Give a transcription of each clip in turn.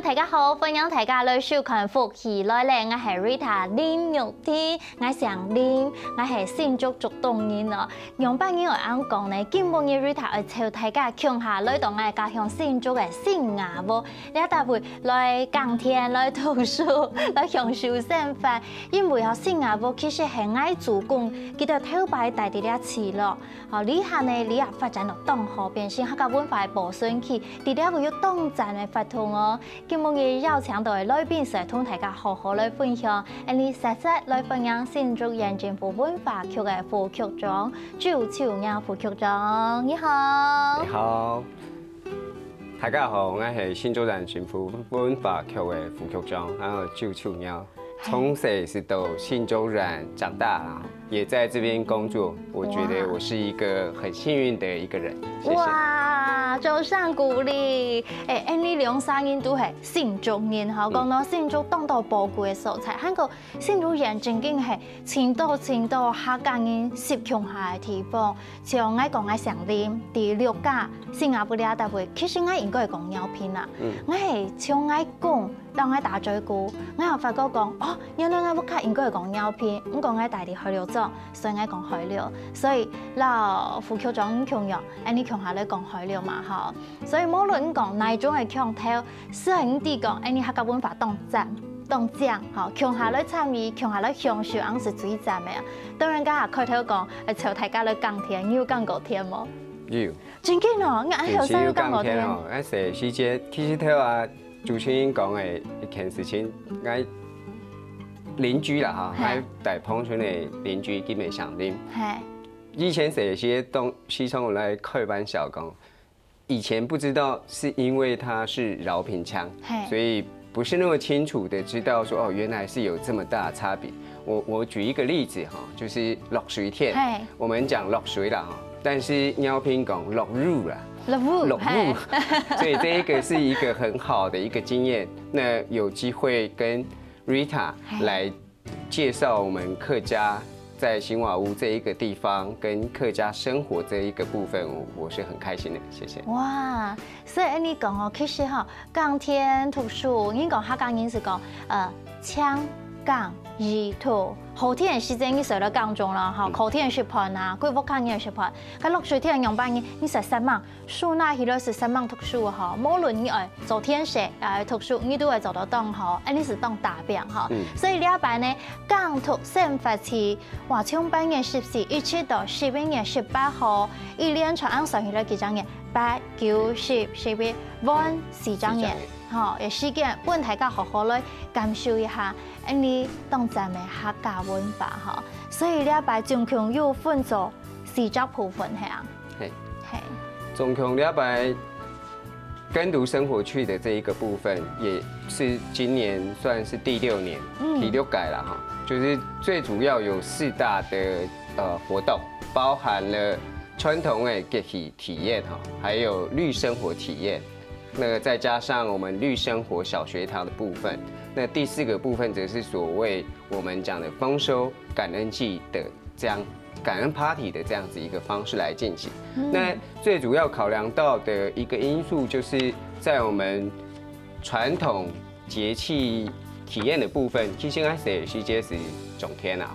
大家好，歡迎大家來收看福氣來咧，我係 Rita 林玉婷，我姓林，我係新竹竹東人哦。用百年來安講呢，今晡日 Rita 會帶大家共下來到我嘅家鄉新竹嘅新亞窩，你一搭會來耕田、來讀書、來享受生活，因為新亞窩其實係愛做工，佢哋頭擺大啲啲詞咯。呢下呢，你也發展到當河變成客家文化嘅保存期，啲啲會有當站嘅發通哦。今晡日邀請到嘅來賓係同大家好好來分享，你實質來分享新竹縣政府文化局嘅副局長周秋雅副局長，你好。你好，大家好，我係新竹縣政府文化局嘅副局長，然後周秋雅。從小是到新竹縣長大啦，也在這邊工作。我覺得我是一個很幸運的一個人。謝謝。哇，掌聲鼓勵！你兩三年都係新竹人，講到新竹當到寶貴嘅素材，韓國新竹縣正經係前多客家人集中下嘅地方。像我講我上林第六家新加坡呢一搭會，其實我應該係講鴉片啦。我係像我講。當我打嘴鼓，我又發覺講原來我屋企應該係講鴉片，咁講我大啲海料咗，所以我講海料，所以嗱副局長強弱，你強下嚟講海料嘛嗬，所以無論講哪種嘅強頭，適合你哋講，你客家文化當讚當獎，嗬，強下嚟參與，強下嚟享受，啱是最讚嘅啊。當然家下開頭講，朝大家嚟耕田，要耕過田冇？要。真嘅哦，我喺後生要耕過田。我寫時節，其實睇話。主持人講嘅一件事情，我鄰居啦嚇，我大芳村嘅鄰居基本上啲。以前寫些東西從我來開玩笑講，以前不知道是因為它是饒平腔，所以不是那麼清楚的知道說原來是有這麼大的差別。我舉一個例子哈，就是落水天，我們講落水啦哈，但是鴉片講落入啦。落入，所以這一個是一個很好的一個經驗。那有機會跟 Rita 來介紹我們客家在新瓦屋這一個地方跟客家生活這一個部分，我是很開心的。謝謝。哇，所以你講其實耕田讀書，你講客家人是講槍耕二土。後天嘅時間你上到耕種啦，嚇，後天嘅雪盤啊，佢屋企人嘅雪盤，佢落水天嘅用班嘢，你實實忙，書那起來是實忙讀書嚇，無論你係做天社誒讀書，你都會做到當好，你是當大病嚇，所以呢一班呢，耕讀生活期，話從8月14一直到11月18號，一連串按上起來幾張嘅8、9、10、11晚4張嘅。好，有時間本大家好好來感受一下，你當陣嘅客家文化哈。所以呢一排總共有分做4個部分係啊。係。總共呢一排耕讀生活區的這一個部分，也是今年算是第6年，第6屆啦哈。就是最主要有4大的活動，包含了傳統嘅節氣體驗哈，還有綠生活體驗。那再加上我們綠生活小學堂的部分，那第4個部分則是所謂我們講的豐收感恩季的這樣感恩 party 的這樣子一個方式來進行。那最主要考量到的一個因素，就是在我們傳統節氣體驗的部分，其實我寫是這是種天啊，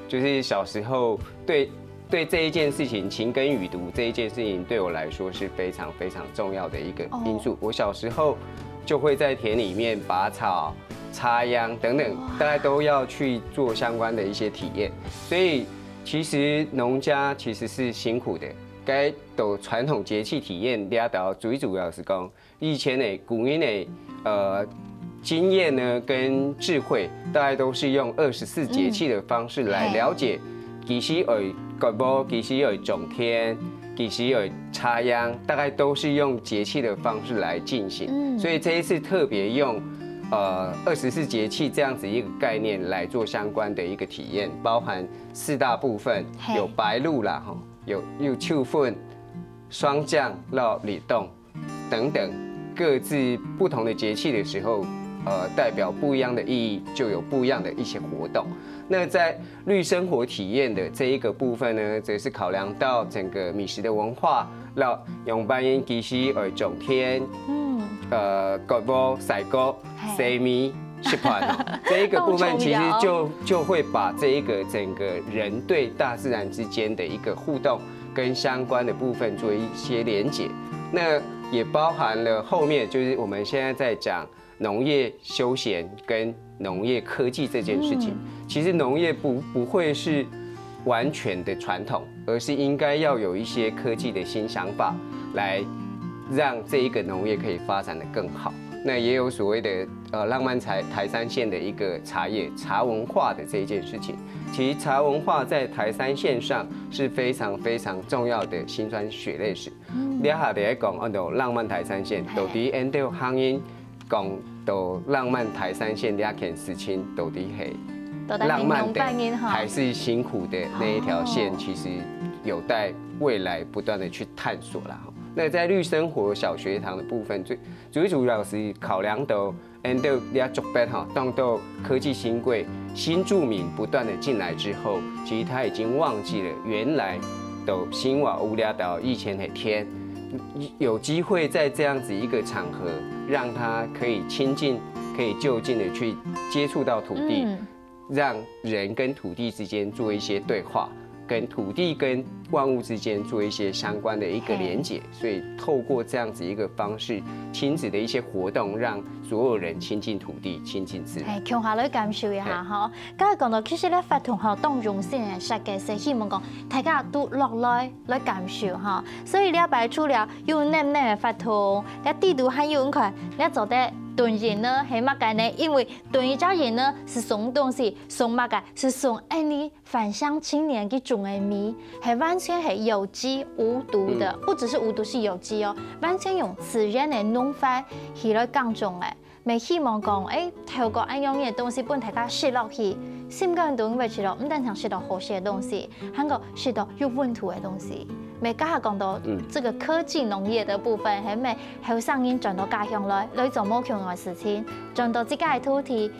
就是小時候對這一件事情，勤耕雨讀這一件事情，對我來說是非常非常重要的一個因素。我小時候就會在田裡面拔草、插秧等等，大家都要去做相關的一些體驗。所以其實農家其實是辛苦的。該到傳統節氣體驗，了到最主要是講以前的古人的經驗呢跟智慧，大概都是用24節氣的方式來了解。其實割播，其實有種田，其實有插秧，大概都是用節氣的方式來進行。所以這一次特別用24节气这样子一个概念来做相关的一个体验，包含4大部分，有白露啦，哈，有秋分、霜降、到立冬等等，各自不同的节气的时候，代表不一样的意义，就有不一样的一些活动。那在绿生活体验的这一个部分呢，则是考量到整个米食的文化，到用班因其实种田，割布、晒谷、洗米、吃盘，这一个部分其实就会把这一个整个人对大自然之间的一个互动跟相关的部分做一些连结。那也包含了后面就是我们现在在讲农业休闲跟农业科技这件事情，其实农业不会是完全的传统，而是应该要有一些科技的新想法，来让这一个农业可以发展得更好。那也有所谓的浪漫台三线的一个茶文化的这一件事情。其实茶文化在台三线上是非常非常重要的辛酸血泪史。你下在讲浪漫台三线，到底按照行业讲到浪漫台三线，两件事情到底是浪漫的还是辛苦的那一条线，其实有待未来不断的去探索啦。那在绿生活小学堂的部分，最主要是考量到按照俩族辈哈，当到科技新贵新住民不断的进来之后，其实他已经忘记了原来都新瓦无聊到以前的天，有机会在这样子一个场合，让他可以亲近、可以就近的去接触到土地，让人跟土地之间做一些对话。跟土地跟万物之间做一些相关的一个连结，所以透过这样子一个方式，亲子的一些活动，让所有人亲近土地、亲近自然。强下来感受一下哈。刚才讲到，其实咧法同學當用性嘅設計，是希望講大家都落來感受哈。所以咧擺出了用嫩嘅法同，咧地圖還有佢，咧做得。炖人呢，係乜嘅呢？因為炖一家人呢是送東西，送乜嘅？是送你返鄉青年嘅種嘅米，係完全係有機無毒的，不只是無毒，是有機哦，完全用自然嘅農法去來耕種嘅。咪希望講，透過安樣嘅東西幫大家食落去，心肝都因為食到，唔單止食到好食嘅東西，還個食到有溫度嘅東西。咪家下講到這個科技農業的部分，係咪後生人轉到家鄉來，來做冇強嘅事情，轉到自家嘅土地，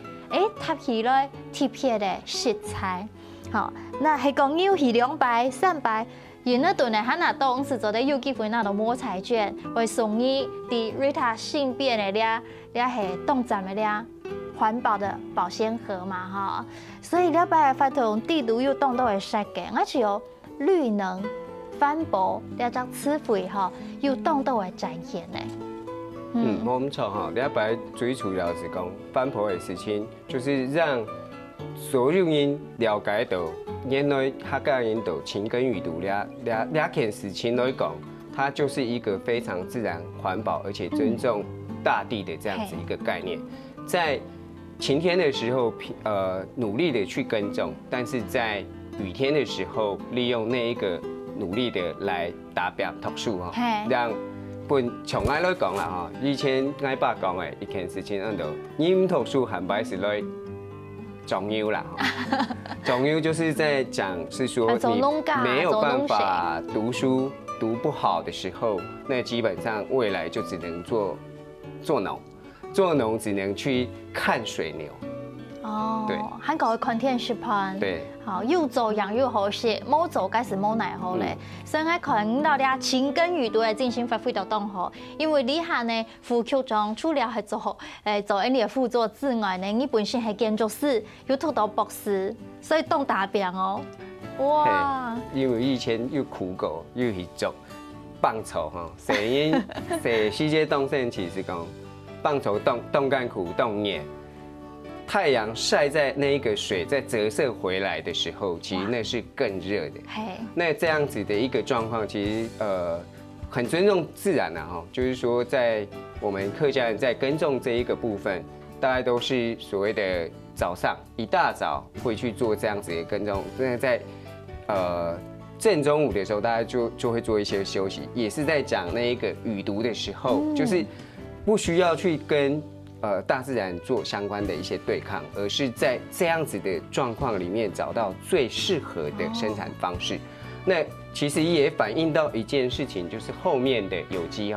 搭起來貼切嘅食材。好，那係講要係200、300，而呢度呢，喺那當時做得有機會拿到摸彩券，為送你啲 Rita 性變嘅咧係凍站嘅咧環保的保鮮盒嘛哈，所以咧擺發同地圖要凍到係實嘅，而且有綠能。環保呢隻詞彙哈，要當到係展現嘅。冇咁錯哈。你擺最主要是講環保的事情，就是讓所有人了解到，原來客家人都青耕雨讀兩件事情來講，它就是一個非常自然、環保而且尊重大地的這樣子一個概念。在晴天的時候，努力的去耕種，但是在雨天的時候，利用那一個。努力的來打表讀書哈，讓本從愛來講啦哈，以前愛爸講嘅一件事情喺度，你唔讀書還擺是來種柚啦哈，種柚就是在講是說你沒有辦法讀書讀不好的時候，那基本上未來就只能做農，做農只能去看水牛。哦，對，韓國嘅看天食盤，對，好又做養又好食，冇做該是冇奈好咧。所以我看到啲青耕雨讀嘅進行發揮到當好，因為你下呢副局長除了係做你嘅輔助之外呢，你本身係建築師，又讀到博士，所以當達標哦。哇！因為以前又苦過，又去做棒球哈，成因世界動身其實講棒球動幹苦動熱。太陽曬在那一個水在折射回來的時候，其實那是更熱的。那這樣子的一個狀況，其實很尊重自然啦哈。就是說，在我們客家人在耕種這一個部分，大概都是所謂的早上一大早會去做這樣子的耕種。那在正中午的時候，大家就會做一些休息，也是在講那一個雨讀的時候，就是不需要去跟大自然做相关的一些对抗，而是在这样子的状况里面找到最适合的生产方式。那其实也反映到一件事情，就是后面的有机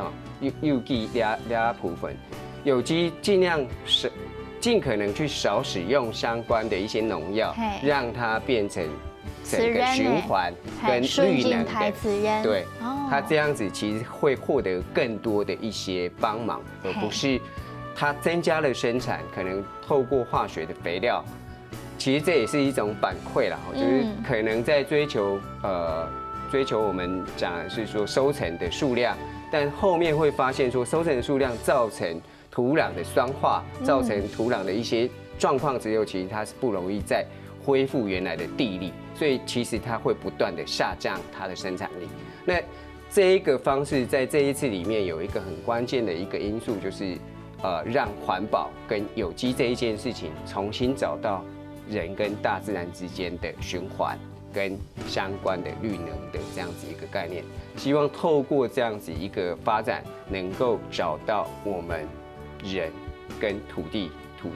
有机俩部分，有机尽可能去少使用相关的一些农药，让它变成整个循环跟绿能的，对，它这样子其实会获得更多的一些帮忙，而不是它增加了生产，可能透过化学的肥料，其实这也是一种反馈啦，就是可能在追求我们讲的是说收成的数量，但后面会发现说收成的数量造成土壤的酸化，造成土壤的一些状况之后，其实它是不容易再恢复原来的地力，所以其实它会不断的下降它的生产力。那这一个方式在这一次里面有一个很关键的一个因素，就是让环保跟有机这一件事情重新找到人跟大自然之间的循环跟相关的绿能的这样子一个概念。希望透过这样子一个发展，能够找到我们人跟土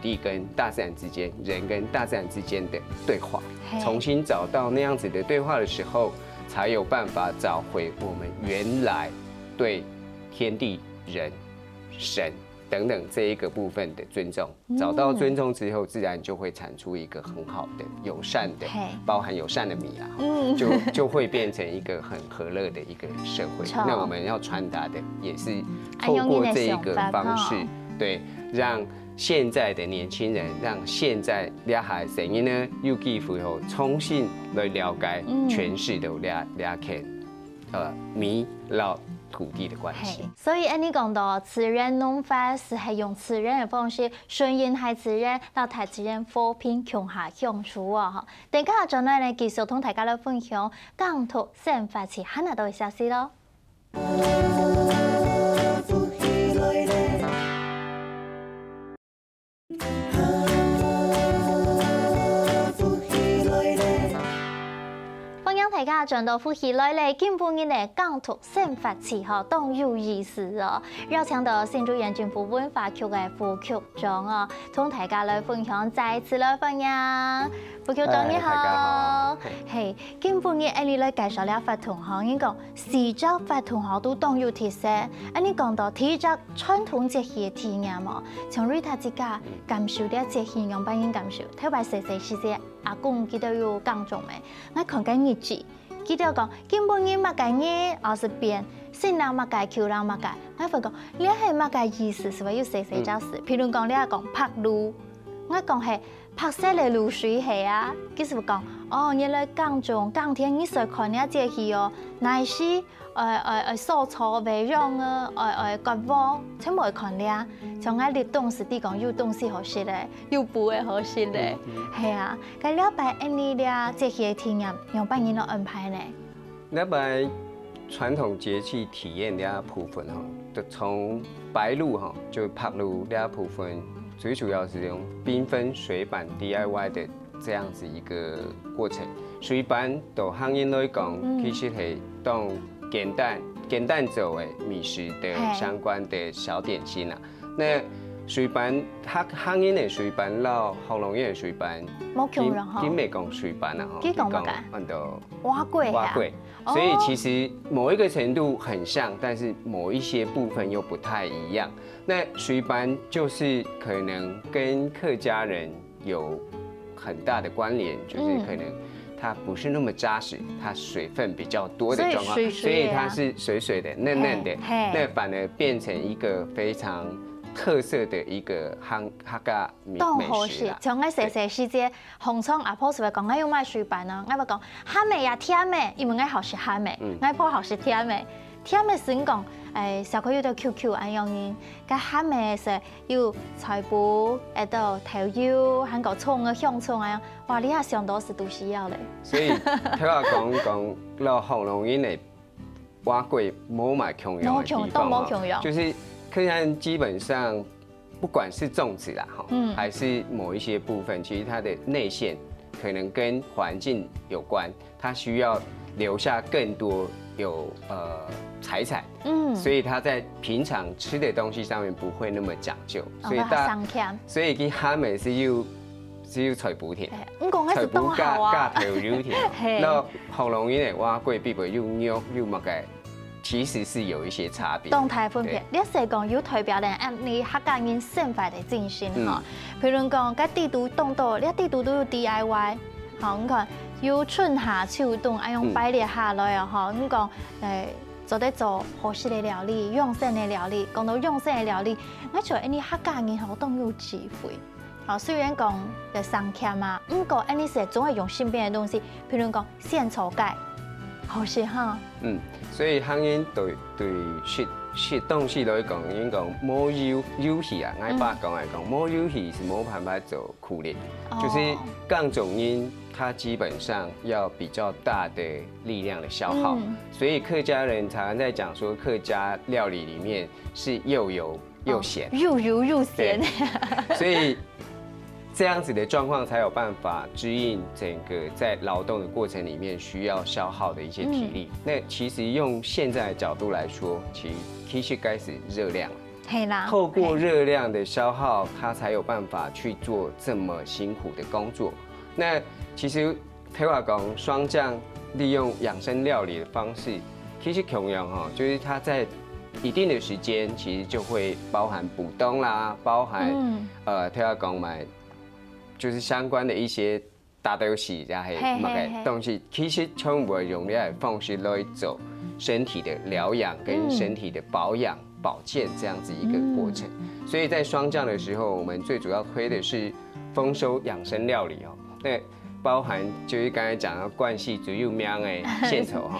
地跟大自然之间，人跟大自然之间的对话，重新找到那样子的对话的时候，才有办法找回我们原来对天地人神等等这一个部分的尊重。找到尊重之后，自然就会产出一个很好的友善的，包含友善的米啦，就会变成一个很和乐的一个社会。那我们要传达的也是透过这一个方式，对，让现在的年轻人，让现在俩孩子呢，又几乎后重新来了解全市的俩看米老土地的关系。所以你讲到自然农法是用自然的方式顺应大自然，让大自然和平共下相处啊！等下将来呢，继续同大家来分享港土生发起汉那度的消息咯。大家轉到呼起來咧，今半日咧港土生發起吼，當有意思哦。邀請到新竹縣政府文化局嘅副局長哦，同大家來分享，再次來分享。副局長你好，大家好。係，今半日你來介紹了法團吼，你講四隻法團吼都當有特色。你講到第一隻傳統節氣嘅體驗哦，從瑞塔之家感受啲節氣，讓別人感受，特別細時節。阿公記得有講中沒？我看緊日記，記得講今半日乜嘅嘢，20變，新郎乜嘅，舊郎乜嘅。我發覺你係乜嘅意思，是話要細細隻事。譬如講你係講拍露，我講係拍攝嘅露水係啊，佢是講哦，你來講中講天你所看啲節氣哦，乃是掃草培養啊，割窩，全部會看咧。從我哋東時啲講有東西好食咧，有不會好食咧，係啊。咁了解你哋節氣嘅體驗，用乜嘢嚟安排呢？了解傳統節氣體驗嘅部分哈，就從白露哈，就拍露嘅部分，最主要是用繽紛水板 DIY 的這樣子一個過程。水板就行業來講，其實係當簡單做的米食的相關的小點心啦。那水板，行業的水板咯，喉嚨嘅水板，冇強人哈，佢未講水板啊，佢講乜嘅？按到瓦粿，所以其實某一個程度很像，但是某一些部分又不太一樣。那水板就是可能跟客家人有很大的關聯，就是可能它不是那麼扎實，它水分比較多的狀況，所以它是水水的、嫩嫩的，那反而變成一個非常特色的一個客家美食啦。像我細時節紅蔥阿婆是話講我要買水板啊，我話講鹹味呀甜味，因為我好食鹹味，我阿婆好食甜味。甜味先講小可有啲 QQ 安樣嘢，個鹹味是有菜脯、到頭油，還有蔥嘅香蔥啊，哇！你下上多時都需要咧。所以聽我講，落紅龍煙嚟瓦粿冇買強用嘅地方啊，就是客家人基本上不管是粽子啦，還是某一些部分，其實它的內餡可能跟环境有关，它需要留下更多有财产，所以他在平常吃的东西上面不会那么讲究，所以佢喊咪是要財補田，財補加頭油田，那紅龍魚的蛙貴比較又肉又乜嘅，其實是有一些差別。動態分別，你一成講要代表咧，按你客家人生活的進行嗬。譬如講，個地圖動到，你地圖都要 DIY， 好，你看要春夏秋冬，要用擺列下來啊，嗬，你講做得做合適的料理、養生的料理，講到養生的料理，我覺得你客家人好當有智慧。好，雖然講嘅生鉗啊，不過你是總係用身邊嘅東西，譬如講仙草芥，好適哈。所以客人對食東西來講，應該講冇遊戲啊，我爸講來講，冇遊戲是冇辦法做苦力，就是槓種音，它基本上要比較大的力量的消耗，所以客家人常常在講說，客家料理裡面是又油又鹹，又油又鹹，所以這樣子的狀況才有辦法支應整個在勞動的過程裡面需要消耗的一些體力。那其實用現在的角度來說，其實該是熱量。透過熱量的消耗，它才有辦法去做這麼辛苦的工作。那其實譬如話講霜降利用養生料理的方式，其實同樣哈，就是它在一定的時間，其實就會包含補冬啦，包含譬如話講買。就是相關的一些打鬥戲，然後乜嘅東西，其實全部用嚟方式來做身體的療養跟身體的保養、保健這樣子一個過程。所以在霜降的時候，我們最主要推的是豐收養生料理哦。那包含就是剛才講到關係最有名的獻醜哈，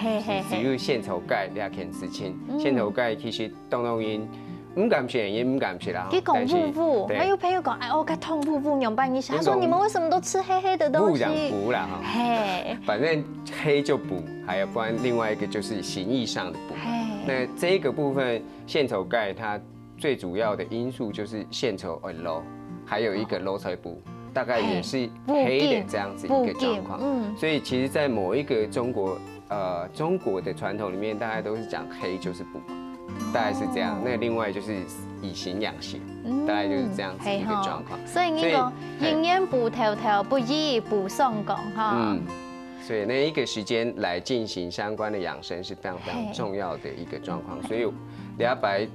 只有獻醜蓋兩件事情。獻醜蓋其實當因。唔敢吃，也唔敢吃啦。去講瀑布，還有朋友講，哎，我該痛瀑布兩半以下。他說你們為什麼都吃黑黑的東西？不講補啦哈。嘿，反正黑就補，還有不然另外一個就是形意上的補。那這個部分獻醜鈣它最主要的因素就是獻醜而漏，還有一個漏才補，大概也是黑的這樣子一個狀況。所以其實，在某一個中國的傳統裡面，大概都是講黑就是補。大概是這樣，那另外就是以形養形，大概就是這樣子一個狀況。所以你講營養補頭頭，不宜補鬆講哈。所以那一個時間來進行相關的養生是非常非常重要的一個狀況。所以禮拜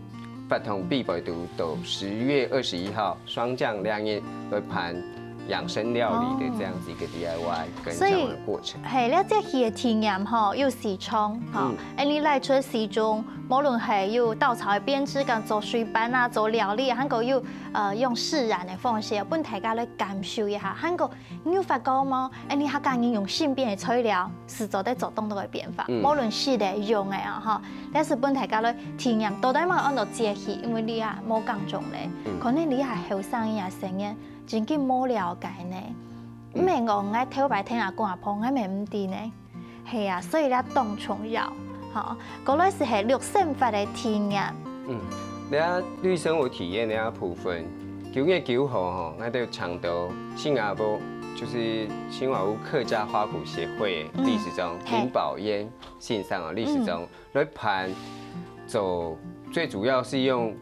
發同必備到10月21號霜降亮夜來盤養生料理的這樣子一個 DIY 跟這樣的過程。係，你即係體驗吼，要時裝吼，你來出時裝，無論係要稻草嘅編織，咁做水板啊，做料理，還個要用自然嘅方式，本大家來感受一下。還個你有發覺嗎？你客家人用身邊嘅材料，是做得做動作嘅變化，無論是的用嘅啊，哈，但是本大家來體驗，到底冇按到節氣，因為你啊冇講中咧，可能你係後生嘅成日。真嘅冇了解呢，唔係我愛頭擺聽阿公阿婆，我咪唔知呢，係啊，所以咧當重要，嚇，嗰類是係綠生活嘅體驗。你啊綠生活體驗你啊部分，9月9號吼，我哋倡導新加坡就是新華屋客家花鼓協會理事長林寶嫣先生啊，理事長來盤走，最主要是用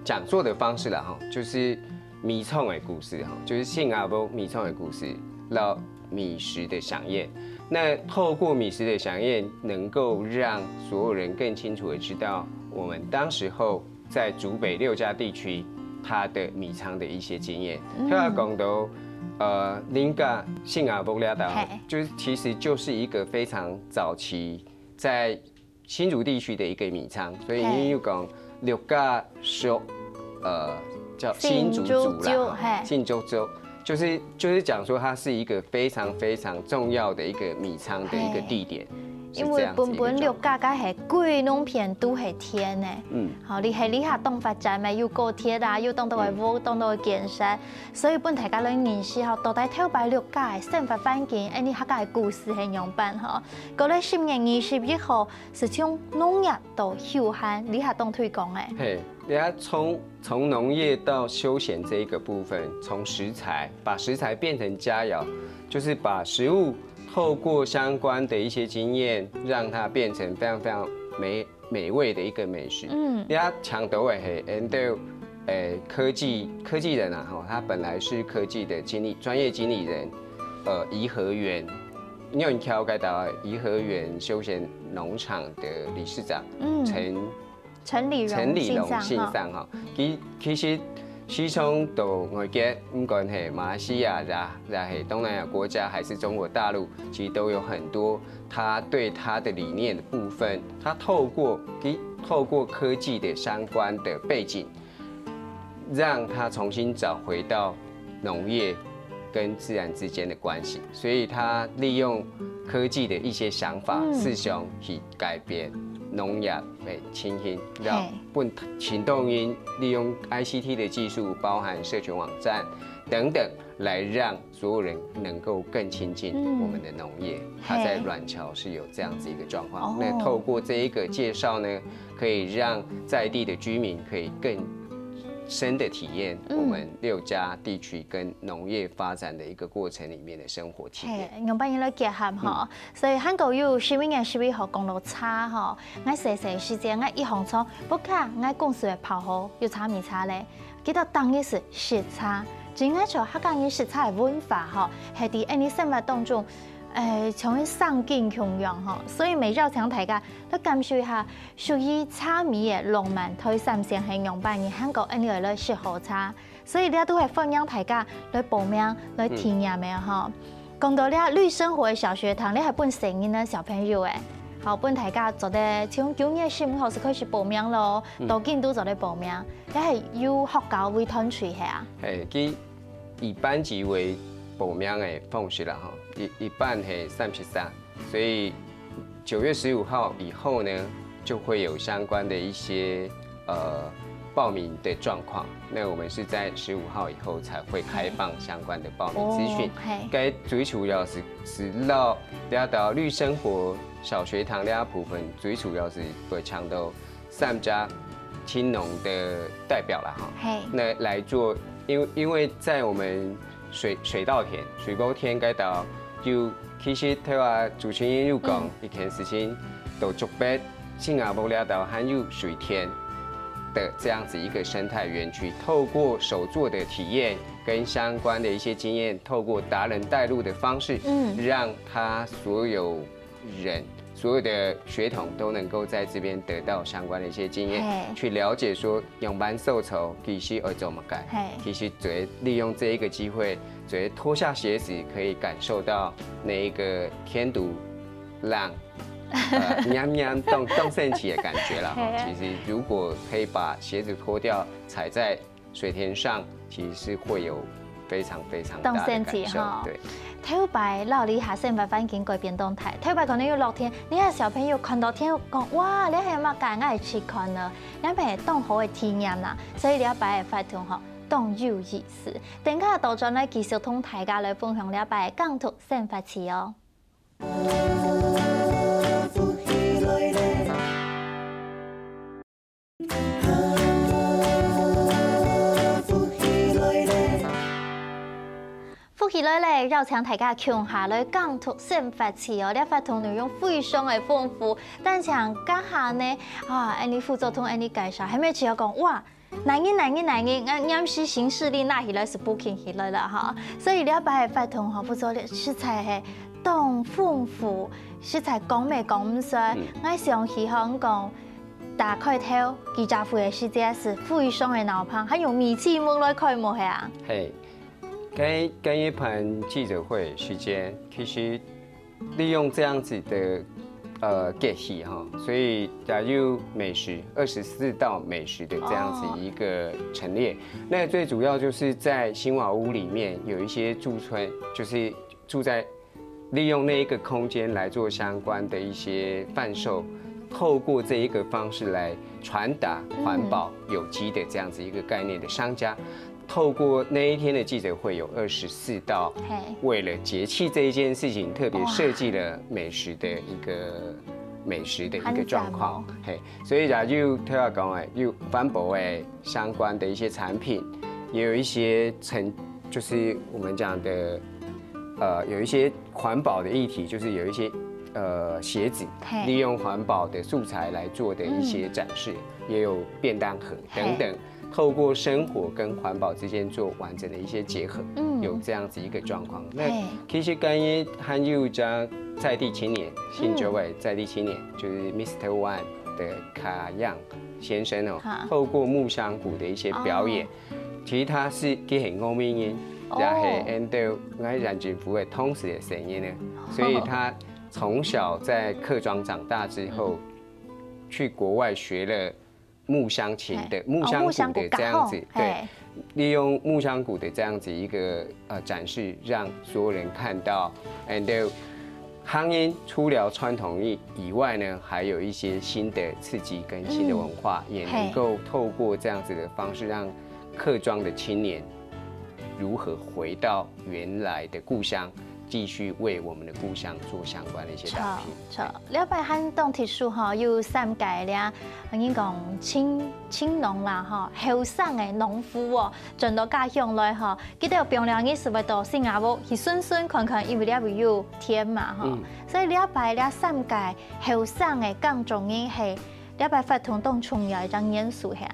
講座的方式啦，哈，就是。米創的故事哈，就是新加坡米創的故事，然後米食的饗宴。那透過米食的饗宴，能夠讓所有人更清楚的知道我們當時候在竹北6家地區它的米倉的一些經驗。他講到林家新加坡那島，就是其實就是一個非常早期在新竹地區的一個米倉，所以你又講6家屬叫新竹族啦，新竹族就是講說它是一個非常非常重要的一個米倉的一個地點。因為本6家嘅係貴農片都係甜嘅，好，你係下東發展咪要高鐵啊，要當到係烏，當到係建設，所以本大家嚟認識下，到底頭擺6家嘅生活環境，你客家嘅故事係樣辦嗬。嗰啲10月21號是從農業到休閒，你下當推廣嘅。人家从农业到休闲这一个部分，从食材把食材变成佳肴，就是把食物透过相关的一些经验，让它变成非常非常美味的一个美食。人家强调的是科技人啊，他本来是科技的专业经理人，颐和园。你有挑该到颐和园休闲农场的理事长陈理荣先生哈，其实西从到外界，不管是马来西亚然是东南亚国家，还是中国大陆，其实都有很多他对他的理念的部分，他透过科技的相关的背景，让他重新找回到农业跟自然之间的关系，所以他利用科技的一些想法、思想去改变农业的情形，让本行动因利用 ICT 的技术，包含社群网站等等，来让所有人能够更亲近我们的农业。他在软桥是有这样子一个状况。那透过这一个介绍呢，可以让在地的居民可以更深的体验我们6家地区跟农业发展的一个过程里面的生活体验。用帮伊来结合吼，所以韩国有11号公路差吼，我细时间我一行车不卡，我公司跑好又差咪差咧，记得当日是食差，真爱像客家人食差的文化吼，系伫安尼生活当中。从上进穷养吼，所以每绕墙大家都感受一下属于茶米的浪漫，推三线係用扮演韓國安尼來適合茶，所以你都係歡迎大家來報名來體驗嘅吼。講到咧綠生活小學堂，你係本成人嘅小朋友誒，好本大家做得從9月15號是開始報名咯，到今都做得報名，你係要學校為團取係啊？係，以班級為報名的方式啦哈，一半是33，所以9月15號以後呢，就會有相關的一些報名的狀況。那我們是在15號以後才會開放相關的報名資訊。該最主要是到綠生活小學堂呢部分，最主要是會強調3家青農的代表啦哈，那來做，因為在我們水稻田、水果田該到，就其實睇話主持人有講一件事情，都竹北新加坡了到還有水田的這樣子一個生態園區，透過手作的體驗跟相關的一些經驗，透過達人帶路的方式，讓他所有人。所有的學童都能夠在這邊得到相關的一些經驗，去了解說用班受酬其實會怎麼幹，其實只利用這一個機會，只脫下鞋子可以感受到那一個天獨讓娘娘動身體的感覺啦。其實如果可以把鞋子脫掉，踩在水田上，其實是會有非常非常大的感受。對。頭擺老李下生活環境改變動態，頭擺可能要落天，你係小朋友看到天講哇，你係乜解愛去看呢？你係當好嘅體驗啦，所以你擺嘅發通吼當有意思。等下到陣咧繼續同大家來分享你擺嘅港土生活詞哦。福起來咧，繞牆大家共下來港土生活詞哦，呢發通內容非常嘅豐富。但像家下呢，安尼副總統安尼介紹，係咪只有講哇，難嘅，啱時新勢力那起來是不輕起來啦哈。所以呢擺嘅發通吼，副總統食材係當豐富，食材講未講唔衰，我上去香港打開頭記者會嘅時間是非常嘅鬧澎，還用米氣幕來開幕係啊。係。跟一盤記者會時間，其實利用這樣子的節氣哈，所以加入美食24道美食的這樣子一個陳列。那最主要就是在新瓦屋裡面有一些駐村，就是住在利用那一個空間來做相關的一些販售，透過這一個方式來傳達環保有機的這樣子一個概念的商家。透過那一天的記者會，有24道為了節氣這一件事情，特別設計了美食的一個美食的一个状况。嘿，所以就听我讲诶，有环保诶相关的一些产品，也有一些就是我们讲的有一些环保的议题，就是有一些鞋子利用环保的素材来做的一些展示，也有便当盒等等。透过生活跟环保之间做完整的一些结合，有这样子一个状况。那其实关于还有家在地青年，新竹的在地青年，就是 Mr. One 的卡样先生哦，透过木香鼓的一些表演，其实他是给很欧美音，也是按照我染政府的通识的声音呢，所以他从小在客庄长大之后，去国外学了。木香琴的木香鼓的这样子，对，利用木香鼓的这样子一个展示，让所有人看到，and 夯音除了传统以外呢，还有一些新的刺激跟新的文化，也能够透过这样子的方式，让客庄的青年如何回到原来的故乡。继续为我们的故乡做相关的一些打拼。错，了解汉当提出哈，有3届咧，应讲青农啦哈，后生的农夫哦，转到家乡来哈，记得平常日是要到新加坡去顺看看，因为了有天嘛哈，所以了解了3届后生的港中人系了解法同当重要一张元素吓。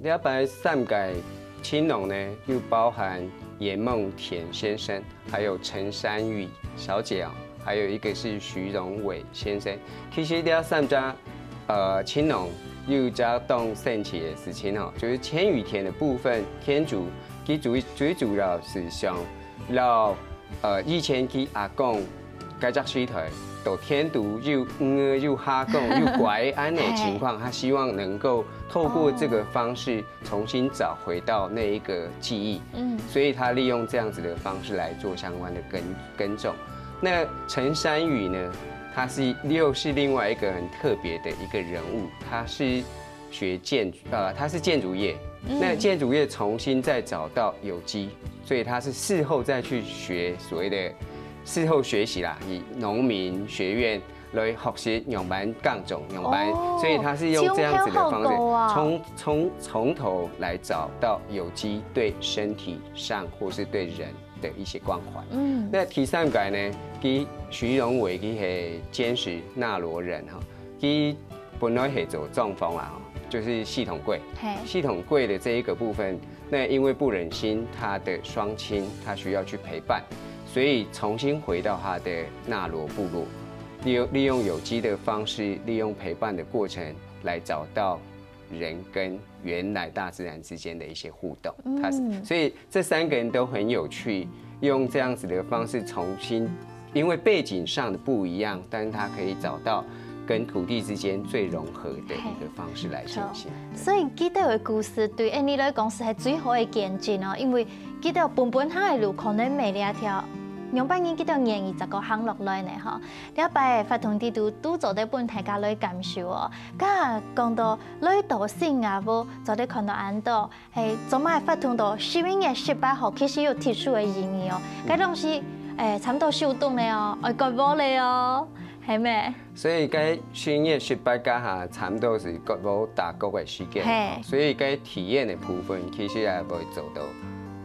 了解3届青农呢，又包含。严梦田先生，还有陈珊玉小姐啊，还有一个是徐荣伟先生。其实这3家青农又加动圣起的事情哦，就是千余田的部分，天主佢最主要是想让以前佢阿公改革水台。到天主又哈贡又拐安的情况，他希望能够透过这个方式重新找回到那一个记忆，所以他利用这样子的方式来做相关的耕种。那陈珊宇呢，他又是另外一个很特别的一个人物，他是学他是建筑业，那建筑业重新再找到有机，所以他是事后再去学所谓的。事后学习啦，以农民学院来学习用班杠种用班，所以他是用这样子的方式，从头来找到有机对身体上或是对人的一些关怀。那第3届呢，佢徐荣伟佢係坚实纳罗人哈，佢本來係做中风啦，就是系统柜，系统柜的这一个部分，那因为不忍心他的双亲，他需要去陪伴。所以重新回到他的纳罗部落，利用有机的方式，利用陪伴的过程，来找到人跟原来大自然之间的一些互动。所以这3个人都很有趣，用这样子的方式重新，因为背景上的不一样，但是他可以找到跟土地之间最融合的一个方式来呈现。所以记得的故事对你来讲是最好的见证哦，因为记得本行的路可能每一条。两百年记得2020個行落來呢，嗬！了解法同地圖都做得本大家來感受哦。咁講到來到新加坡，就得看到安度係做乜法同到11月18號，其實有特殊嘅意義哦。嗰東西差唔多受凍咧哦，愛國寶咧哦，係咩？所以嗰11月18加下差唔多是國寶大國嘅時間，所以嗰體驗嘅部分其實係會做到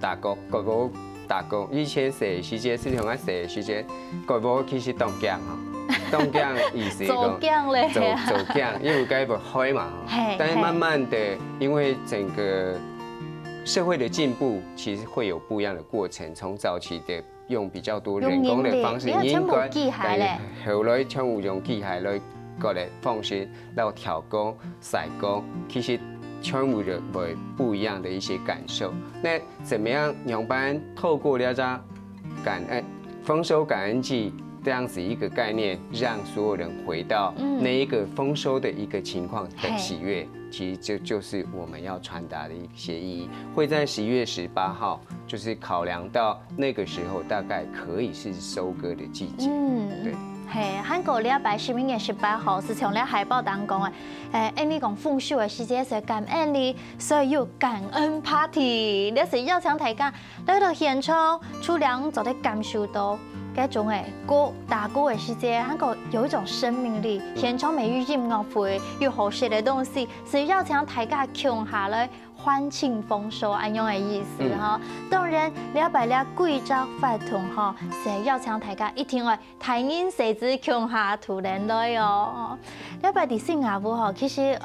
大國寶。打工以前寫時節是同我寫時節，國寶其實當鏡哈，當鏡意思做鏡咧，做鏡，因為該不開嘛，但是慢慢的，因為整個社會的進步，其實會有不一樣的過程。從早期的用比較多人工的方式，應該，後來全部用機械來過來方式，然後調工、曬工，其實。全部的不一样的一些感受。那怎么样？永班透过了这感恩丰收感恩季这样子一个概念，让所有人回到那一个丰收的一个情况的喜悦，其实这就是我们要传达的一些意义。会在11月18号，就是考量到那个时候大概可以是收割的季节，对。係，韓國禮拜11月18號是從咧海報當講嘅，按你講豐收嘅時節是感恩你，所以有感恩 party，你是邀請大家來到現場，除了就得感受到嗰種誒歌打歌嘅時節，那個有一種生命力，現場美語音樂會有好些嘅東西，是要請大家共下來歡慶豐收咁樣嘅意思哈。當然，了解了貴州法團哈，是要請大家一定要台灣設置共下土人來哦。了解啲新加坡哈，其實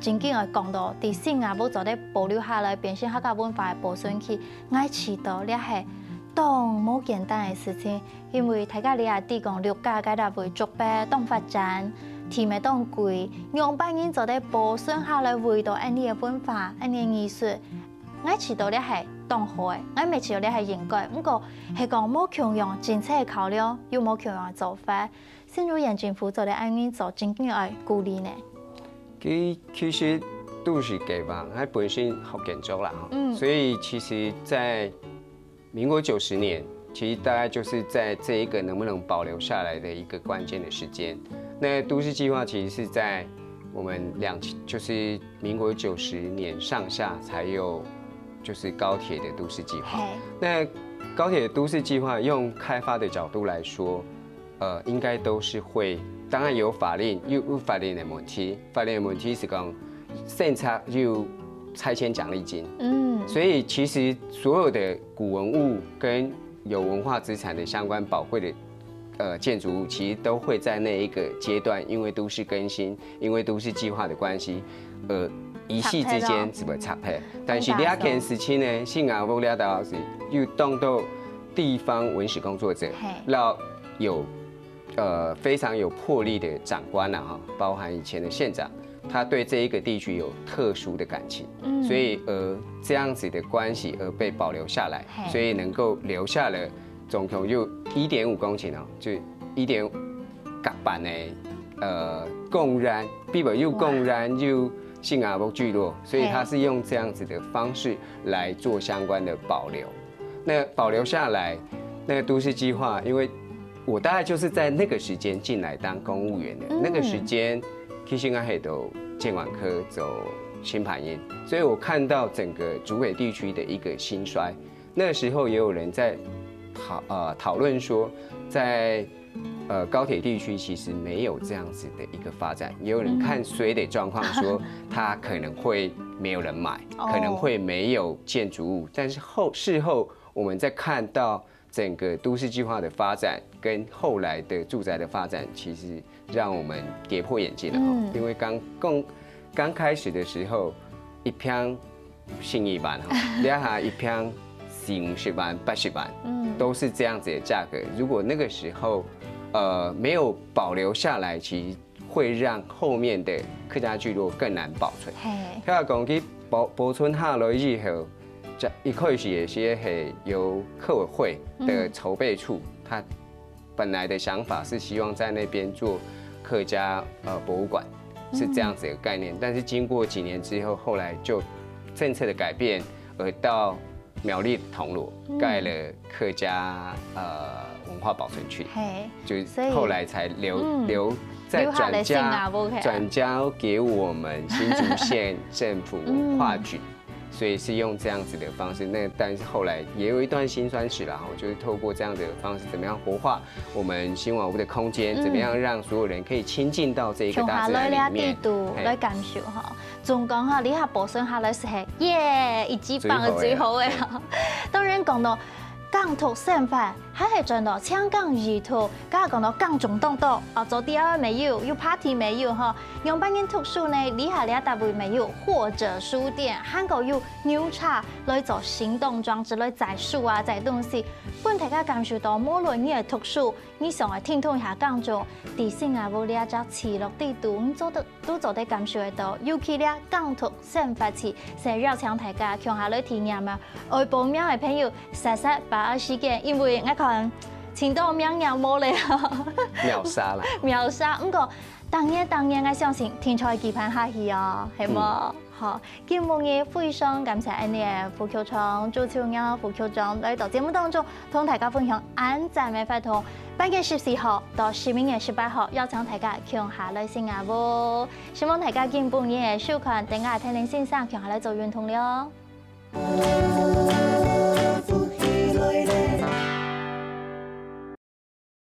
正經嘅講到，啲新加坡做得保留下來，變成客家文化嘅保存期，愛祈禱了係。當冇簡單嘅事情，因為大家你也啲講六家嘅大會做白當發展，甜嘅當貴，讓班人做得保存下來，回到安尼嘅文化、安尼嘅藝術。我知道你係當好嘅，我未知道你係應該，不過係講冇強用政策嘅考量，又冇強用嘅做法。新竹縣政府做得安尼做，真正係鼓勵呢。其實都是嘅吧，佢本身學建築啦，所以其實在民國90年，其實大概就是在這一個能不能保留下來的一個關鍵的時間。那都市計劃其實是在我們就是民國90年上下才有，就是高鐵的都市計劃。那高鐵的都市計劃用開發的角度來說，應該都是會，當然有法令，有法令的問題，法令的問題是講政策有拆遷獎勵金。所以其實所有的古文物跟有文化資產的相關保護的建築物，其實都會在那一個階段，因為都市更新，因為都市計劃的關係，一夕之間只會拆配。但是你要看時期呢，新加坡了到是又動到地方文史工作者，然後有非常有魄力的長官啦哈，包含以前的縣長。他對這一個地區有特殊的感情，所以這樣子的關係而被保留下來，所以能夠留下了總共有1.5公頃哦，就1.5甲板的貢山，比如又貢山又新加坡聚落，所以他是用這樣子的方式來做相關的保留。那保留下來，那個都市計劃，因為我大概就是在那個時間進來當公務員的，那個時間。其實我係讀建管科走新盤營，所以我看到整個竹北地區的一個興衰。那個時候也有人在討論說，在高鐵地區其實沒有這樣子的一個發展。也有人看衰的狀況，說它可能會沒有人買，可能會沒有建築物。但是事後我們在看到整個都市計劃的發展跟後來的住宅的發展，其實讓我們跌破眼鏡了。因為剛開始的時候，一坪100萬哈，兩下一坪40萬、80萬，都是這樣子的價格。如果那個時候沒有保留下來，其實會讓後面的客家聚落更難保存。佢話講起保存下來以後。一開始也是由客委會的籌備處，他本來的想法是希望在那邊做客家博物館，是這樣子的概念。但是經過幾年之後，後來就政策的改變，而到苗栗銅鑼蓋了客家文化保存區，就後來才留再轉交給我們新竹縣政府文化局。所以是用這樣子的方式，但是後來也有一段辛酸史啦，就是透過這樣的方式，怎麼樣活化我們新瓦屋的空間，怎麼樣讓所有人可以親近到這一個大自然裡面，來感受哈。仲講哈，你下保存下來是耶，一級棒嘅最好嘅。當然講到港土生法，還係轉到香港意圖，剛才講到港中東道，做 DIY 沒有 party 沒有哈，用半年圖書呢，你下你大會沒有，或者書店，韓國有牛叉來做行動裝置來摘樹啊，摘東西，本大家感受到，無論你係圖書，你想來聽一下港中，地新加坡你只持落地圖，你都做得感受得到，尤其咧港土生法時，成日邀請大家共下來體驗啊，外報名嘅朋友實把握時間，因為我看前多名人冇嚟啊，秒殺啦，秒殺。不過當然，我相信天才期盼下去啊，係冇？好，今日非常感謝我哋副局長朱超英副局長來到節目當中，同大家分享安全嘅法通。8月14號到12月18號，邀請大家共下來新加坡，希望大家今半夜收看，等下聽您先生共下來做運動了。